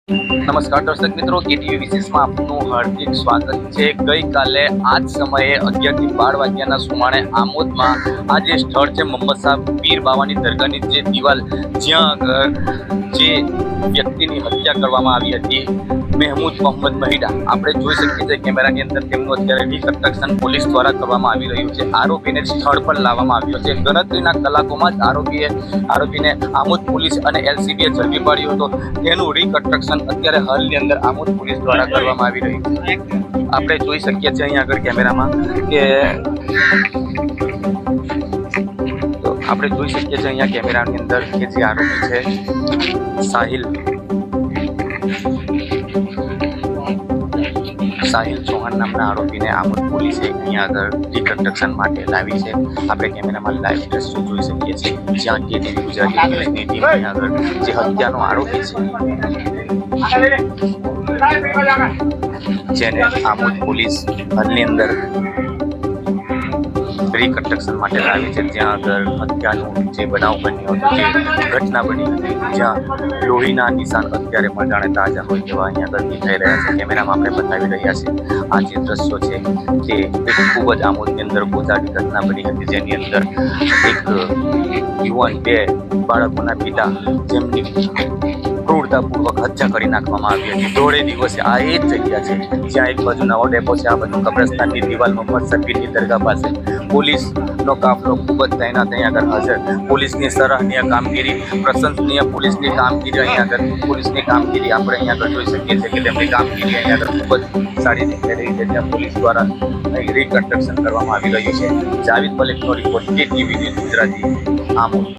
નમસ્કાર દર્શક મિત્રો, કેટીવી વિશેષમાં આપનું હાર્દિક સ્વાગત છે। ગઈકાલે આ જ સમયે 11 થી 12 વાગ્યાના સુમારે આમોદમાં આ જે સ્થળ છે મોહમ્મદ શાહ પીર બાવાની દરગાહની જે દિવાલ, જ્યાં આગળ જે વ્યક્તિની હત્યા કરવામાં આવી હતી, મહેમૂદ મોહમ્મદ મહિડા, આપણે જોઈ શકીએ છીએ કેમેરાની અંદર તેમનું અત્યારે રિકન્સ્ટ્રક્શન પોલીસ દ્વારા કરવામાં આવી રહ્યું છે। આરોપીને સ્થળ પર લાવવામાં આવ્યો છે। ગણતરીના કલાકોમાં જ આરોપીને આમોદ પોલીસ અને એલસીબીએ ઝડપી પાડ્યો હતો। તેનું રિકન્સ્ટ્રક્શન અત્યારે હાલની અંદર આમોદ પોલીસ દ્વારા કરવામાં આવી રહ્યું છે। આપણે જોઈ શકીએ છીએ અહીંયા આગળ કેમેરામાં કે આપણે જોઈ શકીએ છીએ અહીંયા કેમેરાની અંદર કે જે આરોપી છે સાહિલ ચૌહાણ નામના આરોપીને આમોદ પોલીસે અહીંયા આગળ રિકન્સ્ટ્રક્શન માટે લાવી છે। આપણે કેમેરામાં લાઈવ દ્રશ્યો જોઈ શકીએ છીએ, જ્યાં કેટીવી ગુજરાતી ન્યૂઝની ટીમ અહીંયા આગળ જે હત્યાનો આરોપી છે, જેને આમોદ પોલીસ હાલની અંદર રિકન્સ્ટ્રક્શન માટે લાવી છે, જ્યાં આગળ હત્યાનો જે બનાવ બન્યો હતો, જે ઘટના બની હતી, જ્યાં લોહીના નિશાન અત્યારે પણ જાણે તાજા હોય તેવા અહીંયા આગળ દેખાઈ રહ્યા છે। કેમેરામાં આપણે બતાવી રહ્યા છીએ આ જે દ્રશ્યો છે તે એક ખૂબ જ આમોદની અંદર ગોઝારી ઘટના બની હતી, જેની અંદર એક યુવાન, બે બાળકોના પિતા, જેમની ક્રૂરતાપૂર્વક હત્યા કરી નાખવામાં આવી હતી। દોઢે દિવસે આ એ જ જગ્યા છે જ્યાં એક બાજુ નવો ડેપો છે, આ બાજુ કબ્રસ્તાનની દિવાલ મોહમ્મદ શાહ પીરની દરગાહ પાસે પોલીસનો કાફલો ખૂબ જ તૈનાત અહીંયા આગળ હાજર। પોલીસની સરાહનીય કામગીરી, પ્રશંસનીય પોલીસની કામગીરી, અહીંયા આગળ પોલીસની કામગીરી આપણે અહીંયા આગળ જોઈ શકીએ છીએ કે તેમની કામગીરી અહીંયા આગળ ખૂબ જ સારી દેખાઈ રહી છે, જ્યાં પોલીસ દ્વારા રિકન્સ્ટ્રક્શન કરવામાં આવી રહ્યું છે। જાવેદ મલિકનો report, KTV news Gujarati, Amod.